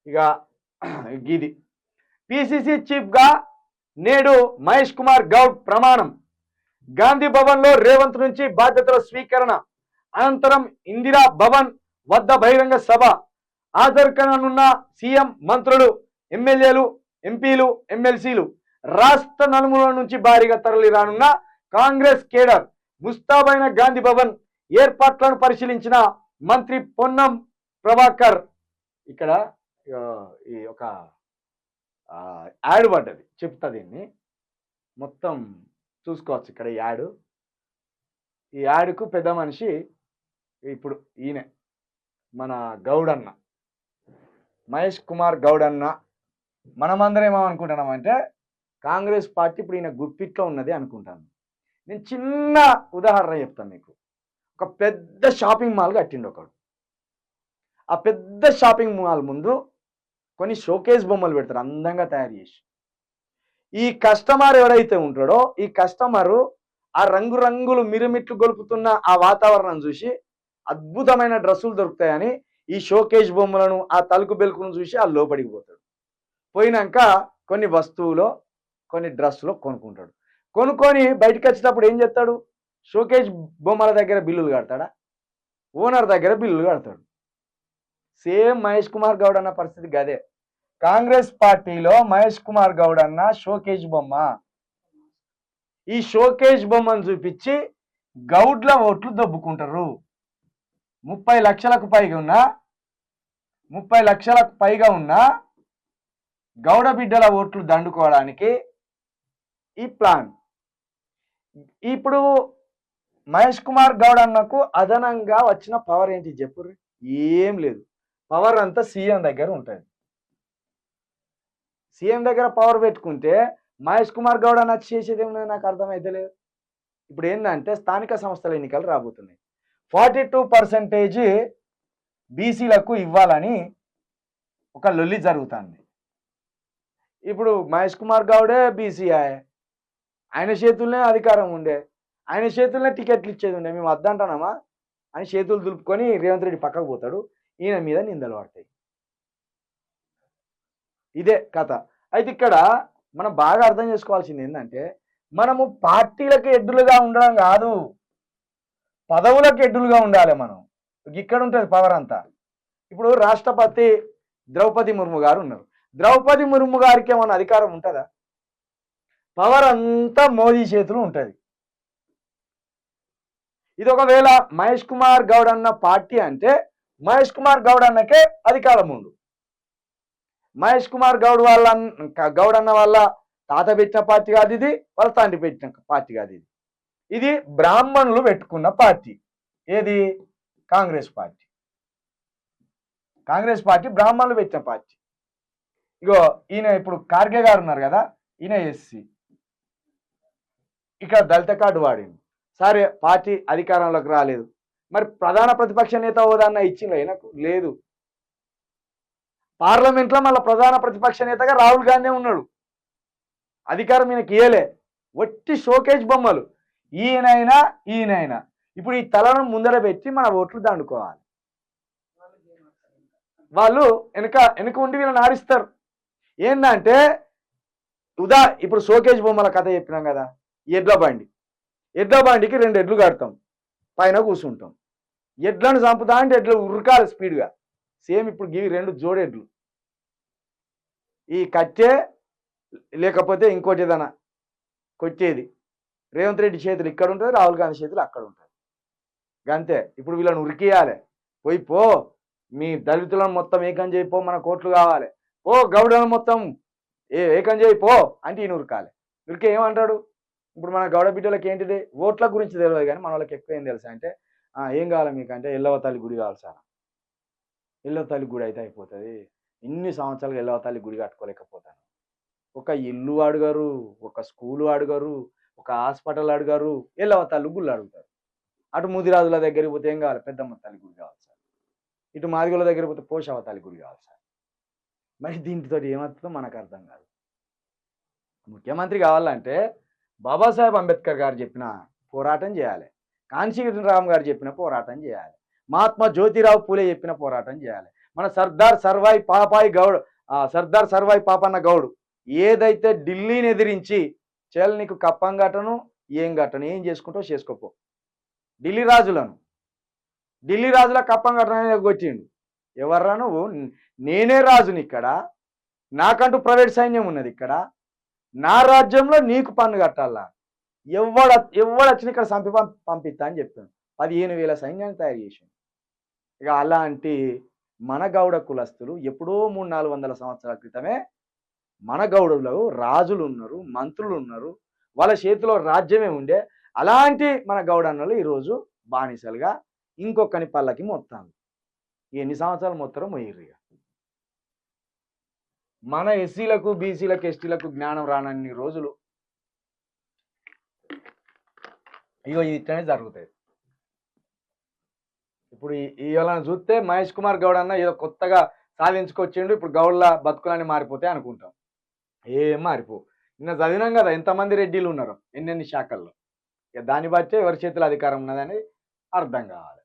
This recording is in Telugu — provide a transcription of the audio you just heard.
ఇక గిది పిసిసి చీఫ్గా నేడు మహేష్ కుమార్ గౌడ్ ప్రమాణం. గాంధీ భవన్లో రేవంత్ నుంచి బాధ్యతల స్వీకరణ అనంతరం ఇందిరా భవన్ వద్ద బహిరంగ సభ. హాజరు కానున్న సీఎం, మంత్రులు, ఎమ్మెల్యేలు, ఎంపీలు, ఎమ్మెల్సీలు. రాష్ట్ర నలుమూలల నుంచి భారీగా తరలి రానున్న కాంగ్రెస్ కేడర్. ముస్తాబైన గాంధీ భవన్ ఏర్పాట్లను పరిశీలించిన మంత్రి పొన్నం ప్రభాకర్. ఇక్కడ ఈ ఒక యాడ్ పడ్డది, చెప్తా దీన్ని మొత్తం చూసుకోవచ్చు. ఇక్కడ ఈ యాడ్కు పెద్ద మనిషి ఇప్పుడు ఈయన మన గౌడన్న, మహేష్ కుమార్ గౌడన్న. మనమందరం ఏమనుకుంటున్నామంటే కాంగ్రెస్ పార్టీ ఇప్పుడు ఈయన గుప్పిట్లో ఉన్నది అనుకుంటాను. నేను చిన్న ఉదాహరణ చెప్తాను మీకు. ఒక పెద్ద షాపింగ్ మాల్ కట్టిండు ఒకడు. ఆ పెద్ద షాపింగ్ మాల్ ముందు కొన్ని షోకేస్ బొమ్మలు పెడతారు అందంగా తయారు చేసి. ఈ కస్టమర్ ఎవరైతే ఉంటాడో ఈ కస్టమరు ఆ రంగురంగులు మిరుమిట్లు గొలుపుతున్న ఆ వాతావరణం చూసి అద్భుతమైన డ్రెస్సులు దొరుకుతాయని ఈ షోకేజ్ బొమ్మలను ఆ తలుకు బెలుకును చూసి ఆ లోపలికి పోతాడు. పోయినాక కొన్ని వస్తువులో కొన్ని డ్రెస్సులో కొనుక్కుంటాడు. కొనుక్కొని బయటకు వచ్చేటప్పుడు ఏం చేస్తాడు? షోకేజ్ బొమ్మల దగ్గర బిల్లులు కడతాడా? ఓనర్ దగ్గర బిల్లులు కడతాడు. సేమ్ మహేష్ కుమార్ గౌడ్ అన్న పరిస్థితి గదే. కాంగ్రెస్ పార్టీలో మహేష్ కుమార్ గౌడ్ అన్న షోకేజ్ బొమ్మ. ఈ షోకేజ్ బొమ్మను చూపించి గౌడ్ల ఓట్లు దొబ్బుకుంటారు. 30 లక్షలకు పైగా ఉన్న గౌడ బిడ్డల ఓట్లు దండుకోవడానికి ఈ ప్లాన్. ఇప్పుడు మహేష్ కుమార్ గౌడ్ అన్నకు అదనంగా వచ్చిన పవర్ ఏంటి చెప్పుర్రి? ఏం లేదు. పవర్ అంతా సీఎం దగ్గర ఉంటుంది. సీఎం దగ్గర పవర్ పెట్టుకుంటే మహేష్ కుమార్ గౌడ్ అన్న చేసేది ఏమన్నా నాకు అర్థమైతే లేదు. ఇప్పుడు ఏంటంటే స్థానిక సంస్థల ఎన్నికలు రాబోతున్నాయి. 42% బీసీలకు ఇవ్వాలని ఒక లొల్లి జరుగుతుంది. ఇప్పుడు మహేష్ కుమార్ గౌడే బీసీ, ఆయన చేతుల్లోనే అధికారం ఉండే, ఆయన చేతుల్లోనే టికెట్లు ఇచ్చేది ఉండే. మేము వద్దంటానమా అని చేతులు దులుపుకొని రేవంత్ రెడ్డి పక్కకు పోతాడు. ఈయన మీద నిందలు పడతాయి. ఇదే కథ. అయితే ఇక్కడ మనం బాగా అర్థం చేసుకోవాల్సింది ఏంటంటే మనము పార్టీలకు ఎడ్డులుగా ఉండడం కాదు, పదవులకు ఎడ్డులుగా ఉండాలి. మనం ఇక్కడ ఉంటుంది పవర్ అంతా. ఇప్పుడు రాష్ట్రపతి ద్రౌపది ముర్ము గారు ఉన్నారు. ద్రౌపది ముర్ము గారికి ఏమన్నా అధికారం ఉంటుందా? పవర్ అంతా మోదీ చేతులు ఉంటుంది. ఇది ఒకవేళ మహేష్ కుమార్ గౌడ్ అన్న పార్టీ అంటే మహేష్ కుమార్ గౌడ్ అన్నకే అధికారం ఉండు. మహేష్ కుమార్ గౌడ్ అన్న వాళ్ళ తాత పెట్టిన పార్టీ కాదు ఇది, వాళ్ళ తండ్రి పెట్టిన పార్టీ కాదు ఇది. ఇది బ్రాహ్మణులు పెట్టుకున్న పార్టీ. ఏది? కాంగ్రెస్ పార్టీ. కాంగ్రెస్ పార్టీ బ్రాహ్మణులు పెట్టిన పార్టీ. ఇగో ఈయన ఇప్పుడు ఖార్గే గారు ఉన్నారు కదా, ఈయన ఎస్సీ, ఇక్కడ దళిత కార్డు వాడింది. సరే, పార్టీ అధికారంలోకి రాలేదు. మరి ప్రధాన ప్రతిపక్ష నేత హోదాన్న ఇచ్చింది ఆయనకు? లేదు. పార్లమెంట్లో మళ్ళీ ప్రధాన ప్రతిపక్ష నేతగా రాహుల్ గాంధీ ఉన్నాడు. అధికారం ఈయనకి ఇయ్యలే. ఒట్టి షోకేజ్ బొమ్మలు. ఈయనైనా ఇప్పుడు ఈ తలను ముందర పెట్టి మన ఓట్లు దండుకోవాలి. వాళ్ళు వెనక ఉండి వీళ్ళని ఆడిస్తారు. ఏంటంటే ఇప్పుడు షోకేజ్ బొమ్మల కథ చెప్పినాం కదా. ఎడ్ల బండికి 2 ఎడ్లు కడతాం, పైన కూర్చుంటాం. ఎడ్లను చంపుతా అంటే ఎడ్లు ఉరకాలి స్పీడ్గా. సేమ్ ఇప్పుడు గివి 2 జోడెడ్లు. ఈ కట్టే లేకపోతే ఇంకోటి ఏదైనా కొట్టేది. రేవంత్ రెడ్డి చేతులు ఇక్కడ ఉంటుంది, రాహుల్ గాంధీ చేతులు అక్కడ ఉంటుంది. అంతే. ఇప్పుడు వీళ్ళని ఉరికేయాలి. పో మీ దళితులను మొత్తం ఏకం చేయిపో, మన కోట్లు కావాలి. ఓ గౌడలను మొత్తం ఏకం చేయిపో అంటే ఈయన ఉరకాలి. ఉరికే ఏమంటాడు? ఇప్పుడు మన గౌడ బిడ్డలకి ఏంటిది? ఓట్ల గురించి తెలియదు కానీ మన వాళ్ళకి ఎక్కువ ఏం తెలుసా అంటే, ఏం కావాలి మీకు అంటే ఎల్లవ తల్లి గుడి కావాలి సార్. ఎల్లవ తల్లి గుడి అయితే అయిపోతుంది. ఇన్ని సంవత్సరాలుగా ఎల్లవ తల్లి గుడి కట్టుకోలేకపోతాను. ఒక ఇల్లు అడగరు, ఒక స్కూలు అడగరు, ఒక హాస్పిటల్ అడగరు, ఎల్లవ తల్లి గుళ్ళు అడుగుతారు. అటు ముదిరాజుల దగ్గరికి పోతే ఏం కావాలి? పెద్దమ్మ తల్లి గుడి కావాలి సార్. ఇటు మాదిగోళ్ళ దగ్గర పోతే పోషావ తల్లి గుడి కావాలి సార్. మరి దీంతో ఏమవుతుందో మనకు అర్థం కాదు. ముఖ్యమంత్రి కావాలంటే బాబాసాహెబ్ అంబేద్కర్ గారు చెప్పిన పోరాటం చేయాలి, కాంచీరామ్ గారు చెప్పిన పోరాటం చేయాలి, మహాత్మా జ్యోతిరావు పూలే చెప్పిన పోరాటం చేయాలి, మన సర్దార్ సర్వాయి పాపాయి గౌడ్ సర్దార్ సర్వాయి పాపన్న గౌడ్ ఏదైతే ఢిల్లీని ఎదిరించి చల్ నీకు కప్పం గట్టను ఏం గట్టను ఏం చేసుకుంటావు చేసుకోపో. ఢిల్లీ రాజుల కప్పం గట్టను కొట్టిండు. ఎవర్రా నువ్వు? నేనే రాజుని ఇక్కడ, నాకంటూ ప్రైవేట్ సైన్యం ఉన్నది ఇక్కడ, నా రాజ్యంలో నీకు పన్ను కట్టాలా? ఎవడొచ్చిన ఇక్కడ చంపి పంపిస్తా అని చెప్పాను. 15,000 సైన్యాన్ని తయారు చేశాను. ఇక అలాంటి మన గౌడ కులస్తులు ఎప్పుడో 300-400 సంవత్సరాల క్రితమే మన గౌడులు రాజులు ఉన్నారు, మంత్రులు ఉన్నారు, వాళ్ళ చేతిలో రాజ్యమే ఉండే. అలాంటి మన గౌడన్నలు ఈరోజు బానిసలుగా ఇంకొకని పల్లకి మొత్తాను. ఎన్ని సంవత్సరాలు మొత్తారో మొయ్యరు. ఇక మన ఎస్సీలకు బీసీలకు ఎస్టీలకు జ్ఞానం రానన్ని రోజులు ఇగో ఇది ఇట్లనే జరుగుతాయి. ఇప్పుడు ఇవాళ చూస్తే మహేష్ కుమార్ గౌడ్ అన్న ఏదో కొత్తగా సాధించుకొచ్చిండు, ఇప్పుడు గౌడ్ల బతుకులని మారిపోతాయి అనుకుంటాం. ఏం మారిపో. నిన్న చదివినాం కదా ఎంతమంది రెడ్డిలు ఉన్నారో ఎన్నెన్ని శాఖల్లో. ఇక దాన్ని బట్టే ఎవరి చేతిలో అధికారం ఉన్నదని అర్థం కావాలి.